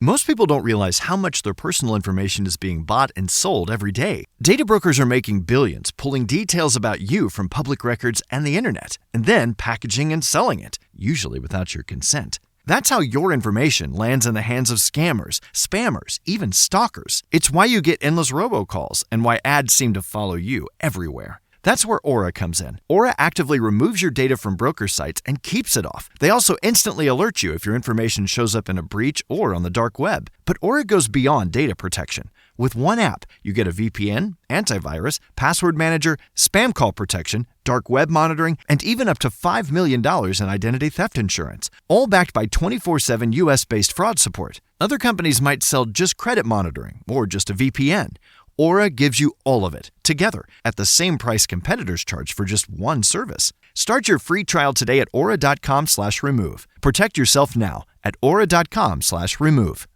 Most people don't realize how much their personal information is being bought and sold every day. Data brokers are making billions, pulling details about you from public records and the internet, and then packaging and selling it, usually without your consent. That's how your information lands in the hands of scammers, spammers, even stalkers. It's why you get endless robocalls and why ads seem to follow you everywhere. That's where Aura comes in. Aura actively removes your data from broker sites and keeps it off. They also instantly alert you if your information shows up in a breach or on the dark web. But Aura goes beyond data protection. With one app, you get a VPN, antivirus, password manager, spam call protection, dark web monitoring, and even up to $5 million in identity theft insurance, all backed by 24/7 US-based fraud support. Other companies might sell just credit monitoring or just a VPN. Aura gives you all of it, together, at the same price competitors charge for just one service. Start your free trial today at aura.com/remove. Protect yourself now at aura.com/remove.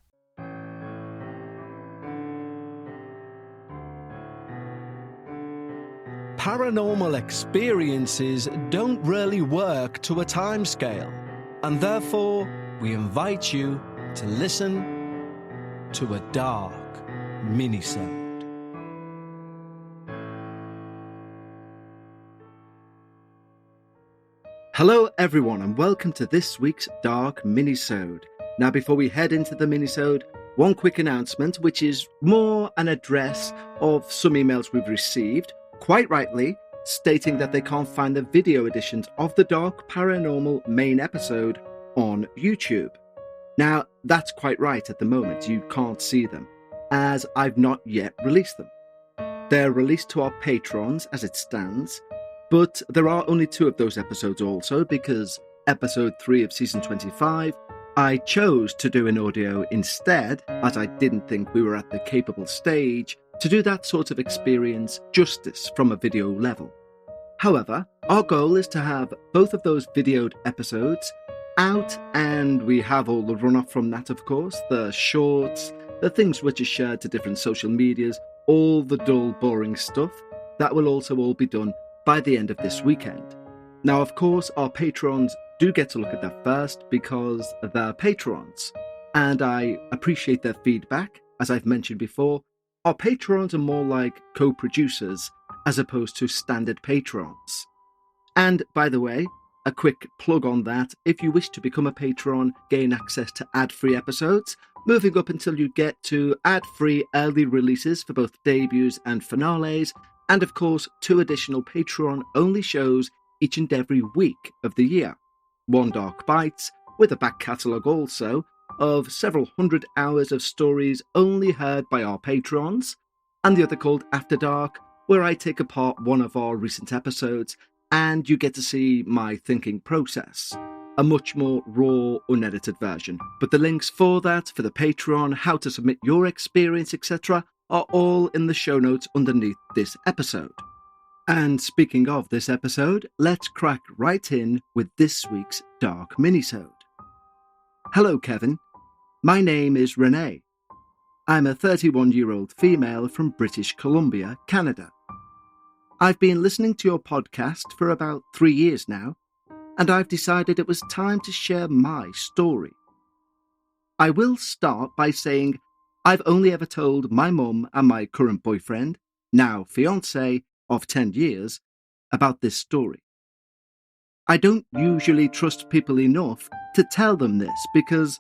Paranormal experiences don't really work to a timescale, and therefore we invite you to listen to a Dark Minisode. Hello everyone and welcome to this week's Dark Minisode. Now before we head into the minisode, one quick announcement which is more an address of some emails we've received, quite rightly, stating that they can't find the video editions of the Dark Paranormal main episode on YouTube. Now that's quite right at the moment, you can't see them, as I've not yet released them. They're released to our patrons as it stands, but there are only 2 of those episodes also because episode 3 of season 25, I chose to do an audio instead as I didn't think we were at the capable stage to do that sort of experience justice from a video level. However, our goal is to have both of those videoed episodes out, and we have all the runoff from that, of course, the shorts, the things which are shared to different social medias, all the dull, boring stuff. That will also all be done by the end of this weekend. Now, of course, our patrons do get to look at that first because they're patrons, and I appreciate their feedback. As I've mentioned before, our patrons are more like co-producers as opposed to standard patrons. And by the way, a quick plug on that, if you wish to become a patron, gain access to ad-free episodes, moving up until you get to ad-free early releases for both debuts and finales, and of course 2 additional Patreon-only shows each and every week of the year. One Dark Bites, with a back catalogue also, of several hundred hours of stories only heard by our patrons, and the other called After Dark, where I take apart one of our recent episodes, and you get to see my thinking process. A much more raw, unedited version. But the links for that, for the Patreon, how to submit your experience, etc., are all in the show notes underneath this episode. And speaking of this episode, let's crack right in with this week's Dark Minisode. Hello Kevin, my name is Renee. I'm a 31-year-old female from British Columbia, Canada. I've been listening to your podcast for about 3 years now, and I've decided it was time to share my story. I will start by saying I've only ever told my mum and my current boyfriend, now fiancé of 10 years, about this story. I don't usually trust people enough to tell them this because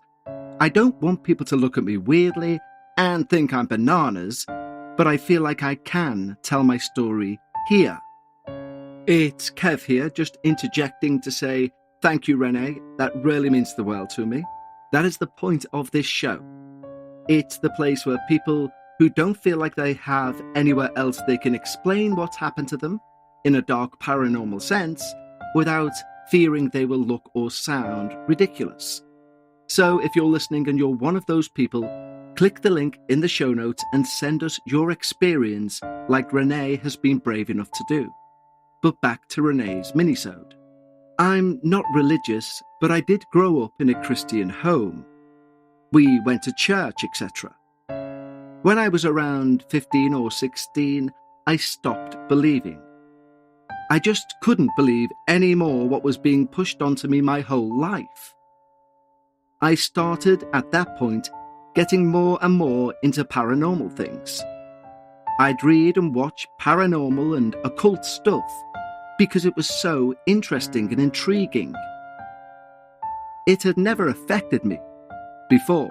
I don't want people to look at me weirdly and think I'm bananas, but I feel like I can tell my story here. It's Kev here, just interjecting to say thank you, Renee. That really means the world to me. That is the point of this show. It's the place where people who don't feel like they have anywhere else they can explain what's happened to them in a dark paranormal sense without fearing they will look or sound ridiculous. So if you're listening and you're one of those people, click the link in the show notes and send us your experience like Renee has been brave enough to do. But back to Renee's minisode. I'm not religious, but I did grow up in a Christian home. We went to church, etc. When I was around 15 or 16, I stopped believing. I just couldn't believe any more what was being pushed onto me my whole life. I started, at that point, getting more and more into paranormal things. I'd read and watch paranormal and occult stuff because it was so interesting and intriguing. It had never affected me before,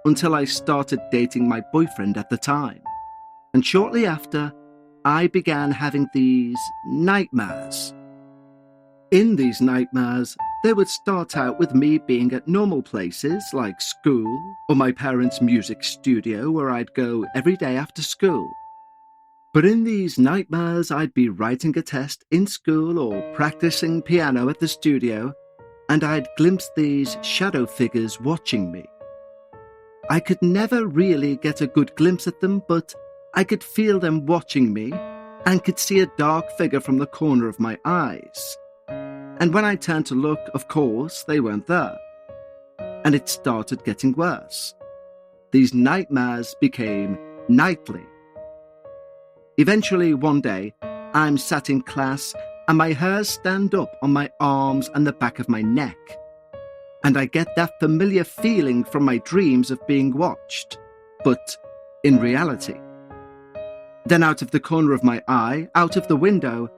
until I started dating my boyfriend at the time. And shortly after, I began having these nightmares. In these nightmares, they would start out with me being at normal places like school or my parents' music studio where I'd go every day after school. But in these nightmares, I'd be writing a test in school or practicing piano at the studio, and I'd glimpse these shadow figures watching me. I could never really get a good glimpse at them, but I could feel them watching me and could see a dark figure from the corner of my eyes. And when I turned to look, of course, they weren't there. And it started getting worse. These nightmares became nightly. Eventually, one day, I'm sat in class and my hairs stand up on my arms and the back of my neck. And I get that familiar feeling from my dreams of being watched, but in reality. Then out of the corner of my eye, out of the window,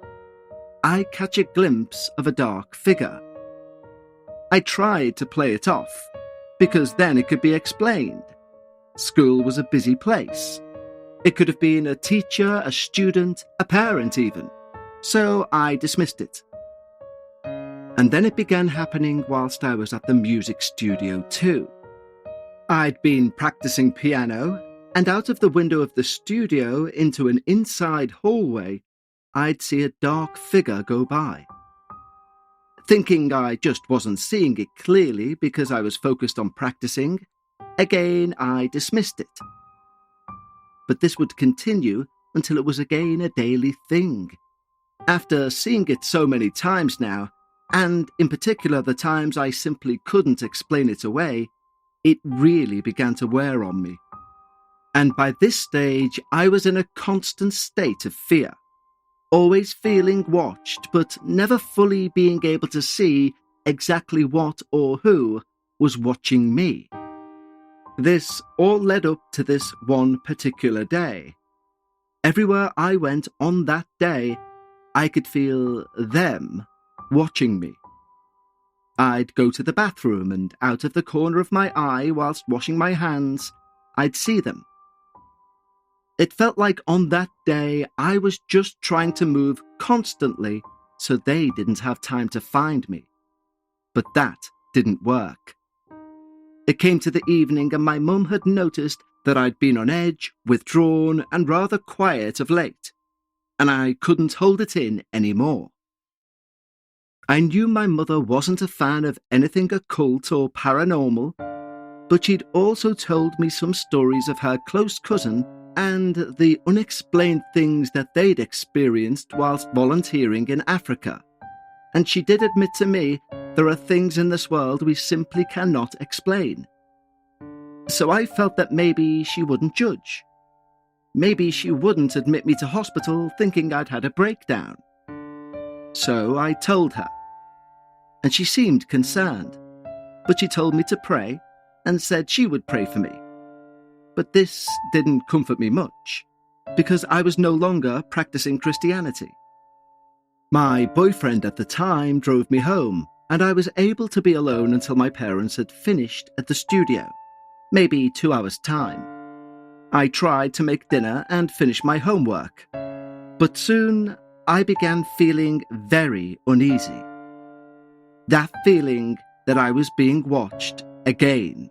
I catch a glimpse of a dark figure. I tried to play it off, because then it could be explained. School was a busy place. It could have been a teacher, a student, a parent even. So I dismissed it. And then it began happening whilst I was at the music studio too. I'd been practicing piano, and out of the window of the studio into an inside hallway, I'd see a dark figure go by. Thinking I just wasn't seeing it clearly because I was focused on practicing, again I dismissed it. But this would continue until it was again a daily thing. After seeing it so many times now, and in particular the times I simply couldn't explain it away, it really began to wear on me. And by this stage, I was in a constant state of fear, always feeling watched, but never fully being able to see exactly what or who was watching me. This all led up to this one particular day. Everywhere I went on that day, I could feel them watching me. I'd go to the bathroom, and out of the corner of my eye, whilst washing my hands, I'd see them. It felt like on that day I was just trying to move constantly so they didn't have time to find me. But that didn't work. It came to the evening and my mum had noticed that I'd been on edge, withdrawn and rather quiet of late, and I couldn't hold it in anymore. I knew my mother wasn't a fan of anything occult or paranormal, but she'd also told me some stories of her close cousin and the unexplained things that they'd experienced whilst volunteering in Africa. And she did admit to me there are things in this world we simply cannot explain. So I felt that maybe she wouldn't judge. Maybe she wouldn't admit me to hospital thinking I'd had a breakdown. So I told her, and she seemed concerned, but she told me to pray and said she would pray for me. But this didn't comfort me much, because I was no longer practicing Christianity. My boyfriend at the time drove me home, and I was able to be alone until my parents had finished at the studio, maybe 2 hours' time. I tried to make dinner and finish my homework, but soon I began feeling very uneasy. That feeling that I was being watched again.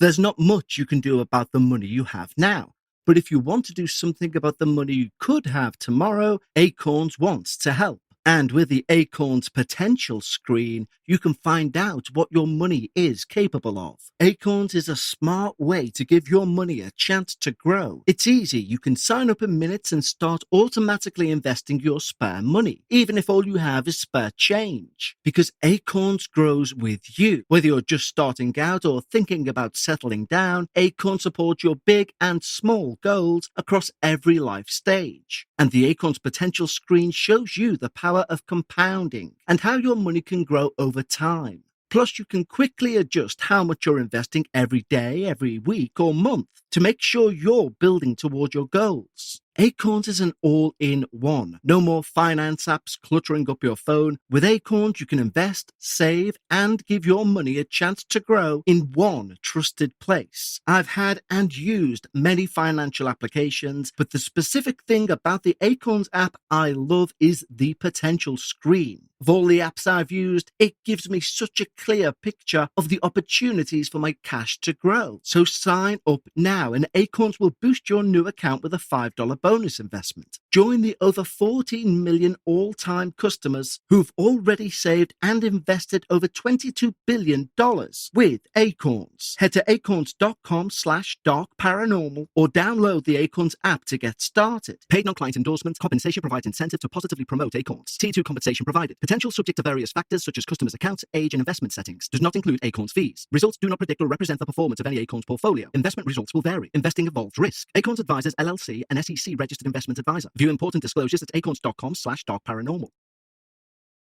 There's not much you can do about the money you have now, but if you want to do something about the money you could have tomorrow, Acorns wants to help. And with the Acorns Potential screen, you can find out what your money is capable of. Acorns is a smart way to give your money a chance to grow. It's easy. You can sign up in minutes and start automatically investing your spare money, even if all you have is spare change. Because Acorns grows with you. Whether you're just starting out or thinking about settling down, Acorns supports your big and small goals across every life stage. And the Acorns Potential screen shows you the power of compounding and how your money can grow over time. Plus, you can quickly adjust how much you're investing every day, every week, or month to make sure you're building toward your goals. Acorns is an all-in-one. No more finance apps cluttering up your phone. With Acorns, you can invest, save, and give your money a chance to grow in one trusted place. I've had and used many financial applications, but the specific thing about the Acorns app I love is the potential screen. Of all the apps I've used, it gives me such a clear picture of the opportunities for my cash to grow. So sign up now and Acorns will boost your new account with a $5 bonus investment. Join the over 14 million all-time customers who've already saved and invested over $22 billion with Acorns. Head to acorns.com/darkparanormal or download the Acorns app to get started. Paid non-client endorsements. Compensation provides incentive to positively promote Acorns. T2 compensation provided. Potential subject to various factors such as customers' accounts, age, and investment settings. Does not include Acorns fees. Results do not predict or represent the performance of any Acorns portfolio. Investment results will vary. Investing involves risk. Acorns Advisors LLC, an SEC registered investment advisor. View important disclosures at acorns.com/darkparanormal.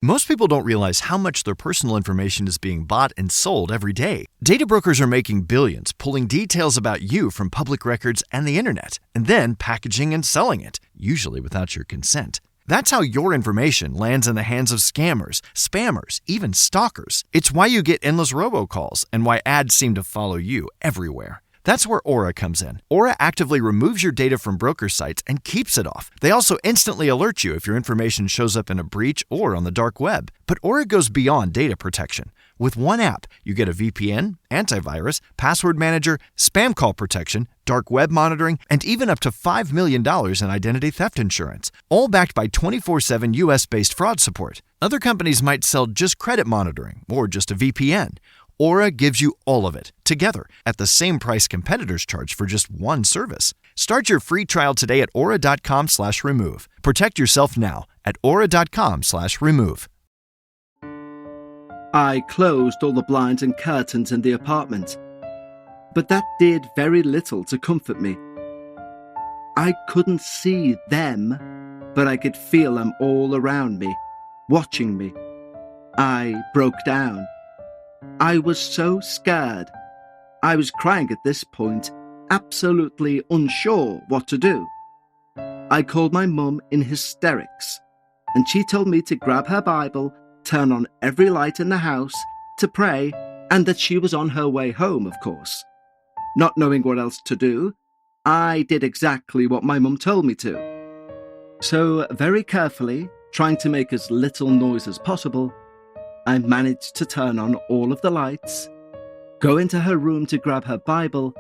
Most people don't realize how much their personal information is being bought and sold every day. Data brokers are making billions, pulling details about you from public records and the internet, and then packaging and selling it, usually without your consent. That's how your information lands in the hands of scammers, spammers, even stalkers. It's why you get endless robocalls and why ads seem to follow you everywhere. That's where Aura comes in. Aura actively removes your data from broker sites and keeps it off. They also instantly alert you if your information shows up in a breach or on the dark web. But Aura goes beyond data protection. With one app, you get a VPN, antivirus, password manager, spam call protection, dark web monitoring, and even up to $5 million in identity theft insurance, all backed by 24/7 US-based fraud support. Other companies might sell just credit monitoring or just a VPN. Aura gives you all of it, together, at the same price competitors charge for just one service. Start your free trial today at aura.com/remove. Protect yourself now at aura.com/remove. I closed all the blinds and curtains in the apartment, but that did very little to comfort me. I couldn't see them, but I could feel them all around me, watching me. I broke down. I was so scared. I was crying at this point, absolutely unsure what to do. I called my mum in hysterics, and she told me to grab her Bible, turn on every light in the house, to pray, and that she was on her way home, of course. Not knowing what else to do, I did exactly what my mum told me to. So, very carefully, trying to make as little noise as possible, I managed to turn on all of the lights, go into her room to grab her Bible,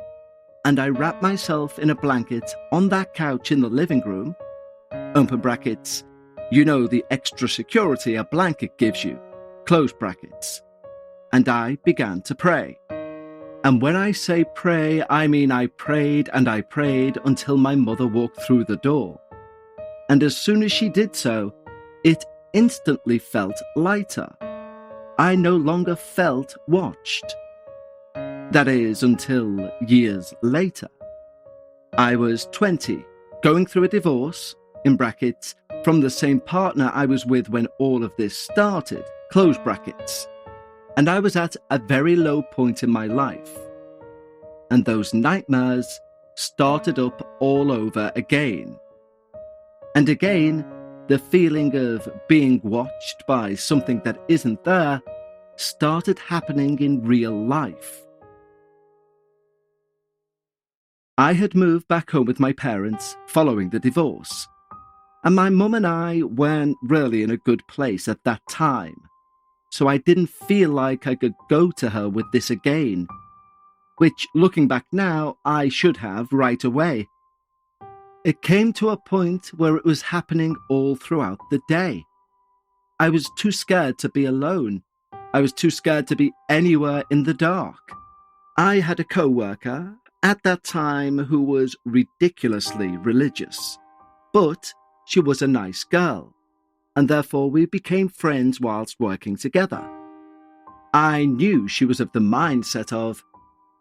and I wrapped myself in a blanket on that couch in the living room, open brackets, you know the extra security a blanket gives you, close brackets, and I began to pray. And when I say pray, I mean I prayed and I prayed until my mother walked through the door. And as soon as she did so, it instantly felt lighter. I no longer felt watched. That is, until years later. I was 20, going through a divorce, in brackets, from the same partner I was with when all of this started, close brackets. And I was at a very low point in my life. And those nightmares started up all over again. And again, the feeling of being watched by something that isn't there started happening in real life. I had moved back home with my parents following the divorce, and my mum and I weren't really in a good place at that time, so I didn't feel like I could go to her with this again, which, looking back now, I should have right away. It came to a point where it was happening all throughout the day. I was too scared to be alone. I was too scared to be anywhere in the dark. I had a co-worker at that time who was ridiculously religious, but she was a nice girl, and therefore we became friends whilst working together. I knew she was of the mindset of,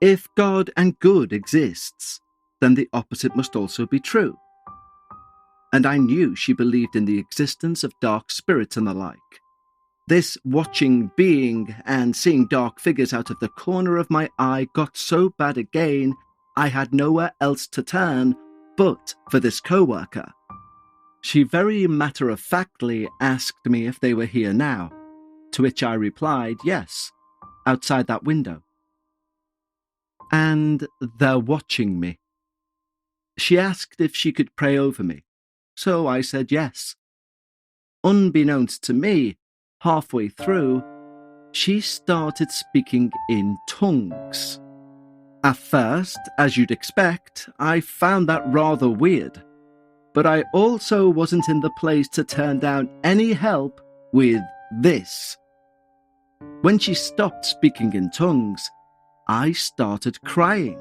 if God and good exists, then the opposite must also be true. And I knew she believed in the existence of dark spirits and the like. This watching being and seeing dark figures out of the corner of my eye got so bad again, I had nowhere else to turn but for this co-worker. She very matter-of-factly asked me if they were here now, to which I replied yes, outside that window. And they're watching me. She asked if she could pray over me, so I said yes. Unbeknownst to me, halfway through, she started speaking in tongues. At first, as you'd expect, I found that rather weird, but I also wasn't in the place to turn down any help with this. When she stopped speaking in tongues, I started crying.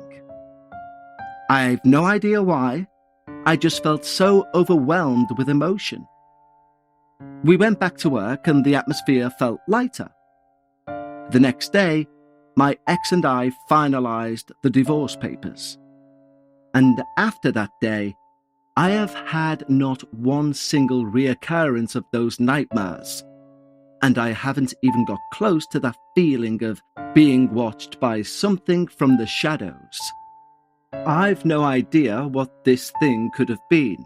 I've no idea why, I just felt so overwhelmed with emotion. We went back to work and the atmosphere felt lighter. The next day, my ex and I finalized the divorce papers. And after that day, I have had not one single reoccurrence of those nightmares. And I haven't even got close to that feeling of being watched by something from the shadows. I've no idea what this thing could have been.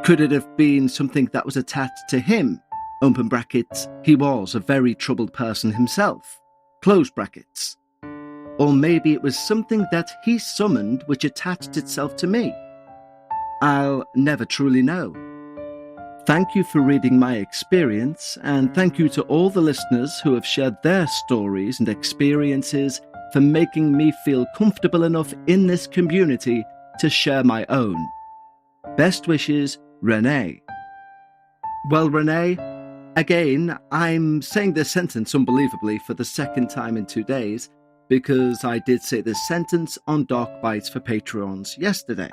Could it have been something that was attached to him? Open brackets, he was a very troubled person himself. Close brackets. Or maybe it was something that he summoned which attached itself to me. I'll never truly know. Thank you for reading my experience, and thank you to all the listeners who have shared their stories and experiences for making me feel comfortable enough in this community to share my own. Best wishes, Renee. Well, Renee, again, I'm saying this sentence unbelievably for the second time in 2 days, because I did say this sentence on Dark Bites for Patreons yesterday.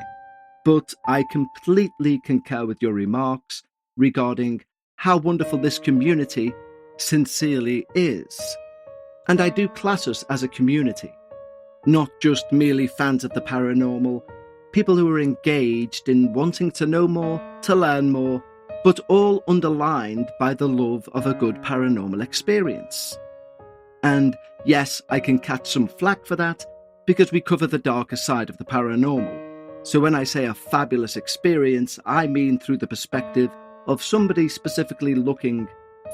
But I completely concur with your remarks regarding how wonderful this community sincerely is. And I do class us as a community, not just merely fans of the paranormal, people who are engaged in wanting to know more, to learn more, but all underlined by the love of a good paranormal experience. And yes, I can catch some flack for that, because we cover the darker side of the paranormal. So when I say a fabulous experience, I mean through the perspective of somebody specifically looking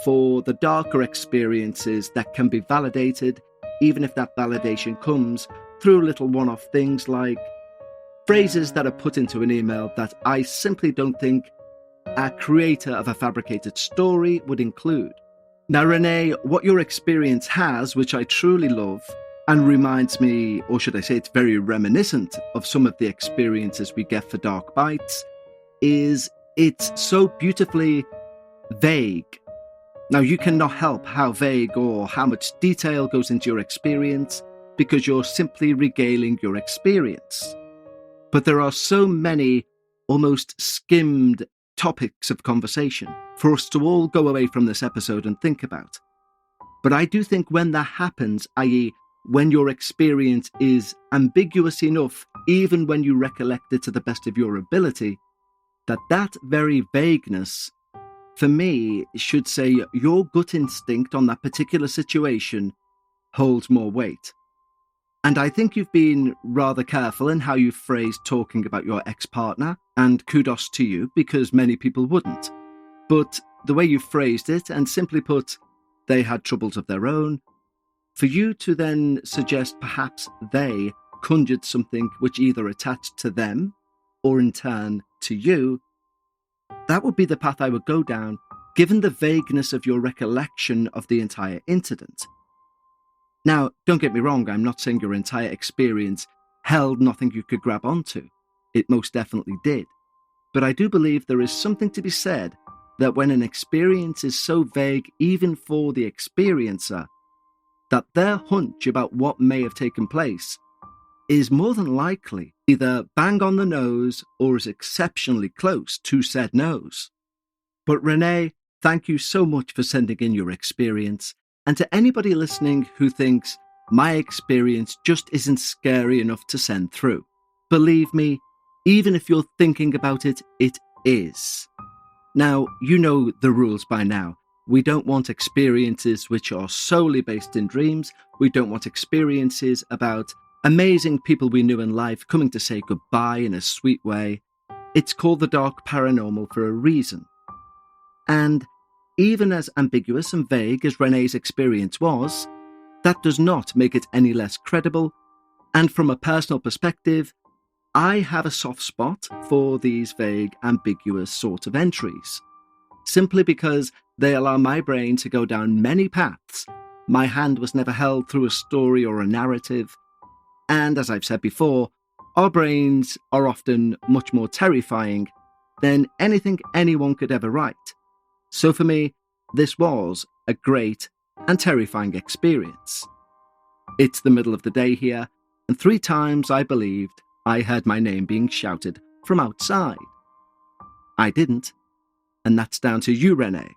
for the darker experiences that can be validated, even if that validation comes through little one-off things like phrases that are put into an email that I simply don't think a creator of a fabricated story would include. Now, Renee, what your experience has, which I truly love, and reminds me, or should I say it's very reminiscent of some of the experiences we get for Dark Bites, is it's so beautifully vague. Now, you cannot help how vague or how much detail goes into your experience because you're simply regaling your experience. But there are so many almost skimmed topics of conversation for us to all go away from this episode and think about. But I do think when that happens, i.e., when your experience is ambiguous enough, even when you recollect it to the best of your ability, that very vagueness, for me, should say your gut instinct on that particular situation holds more weight. And I think you've been rather careful in how you've phrased talking about your ex-partner, and kudos to you, because many people wouldn't. But the way you phrased it, and simply put, they had troubles of their own, for you to then suggest perhaps they conjured something which either attached to them, or in turn to you, that would be the path I would go down, given the vagueness of your recollection of the entire incident. Now, don't get me wrong, I'm not saying your entire experience held nothing you could grab onto. It most definitely did. But I do believe there is something to be said that when an experience is so vague, even for the experiencer, that their hunch about what may have taken place is more than likely either bang on the nose or is exceptionally close to said nose. But Renee, thank you so much for sending in your experience. And to anybody listening who thinks my experience just isn't scary enough to send through, believe me, even if you're thinking about it, it is. Now, you know the rules by now. We don't want experiences which are solely based in dreams. We don't want experiences about amazing people we knew in life coming to say goodbye in a sweet way. It's called the Dark Paranormal for a reason. And even as ambiguous and vague as Renee's experience was, that does not make it any less credible. And from a personal perspective, I have a soft spot for these vague, ambiguous sort of entries, simply because they allow my brain to go down many paths. My hand was never held through a story or a narrative. And as I've said before, our brains are often much more terrifying than anything anyone could ever write. So for me, this was a great and terrifying experience. It's the middle of the day here, and 3 times I believed I heard my name being shouted from outside. I didn't, and that's down to you, Renee.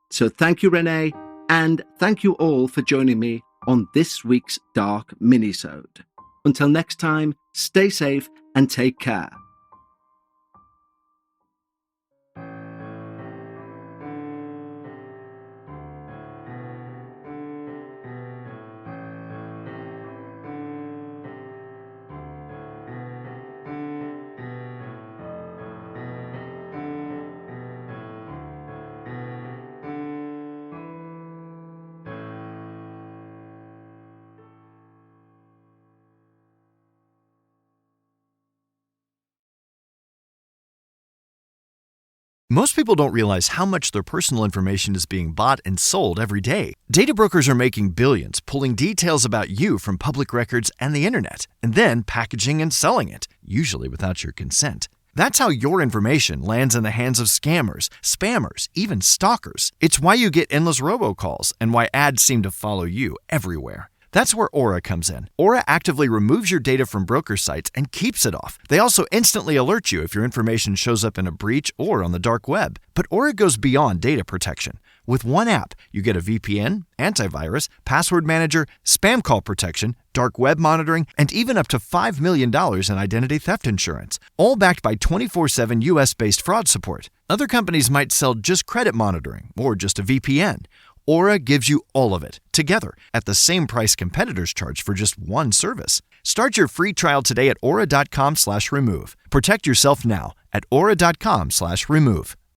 So thank you, Renee, and thank you all for joining me on this week's Dark Minisode. Until next time, stay safe and take care. Most people don't realize how much their personal information is being bought and sold every day. Data brokers are making billions, pulling details about you from public records and the internet, and then packaging and selling it, usually without your consent. That's how your information lands in the hands of scammers, spammers, even stalkers. It's why you get endless robocalls and why ads seem to follow you everywhere. That's where Aura comes in. Aura actively removes your data from broker sites and keeps it off. They also instantly alert you if your information shows up in a breach or on the dark web. But Aura goes beyond data protection. With one app, you get a VPN, antivirus, password manager, spam call protection, dark web monitoring, and even up to $5 million in identity theft insurance, all backed by 24/7 US-based fraud support. Other companies might sell just credit monitoring or just a VPN. Aura gives you all of it, together, at the same price competitors charge for just one service. Start your free trial today at aura.com/remove. Protect yourself now at aura.com/remove.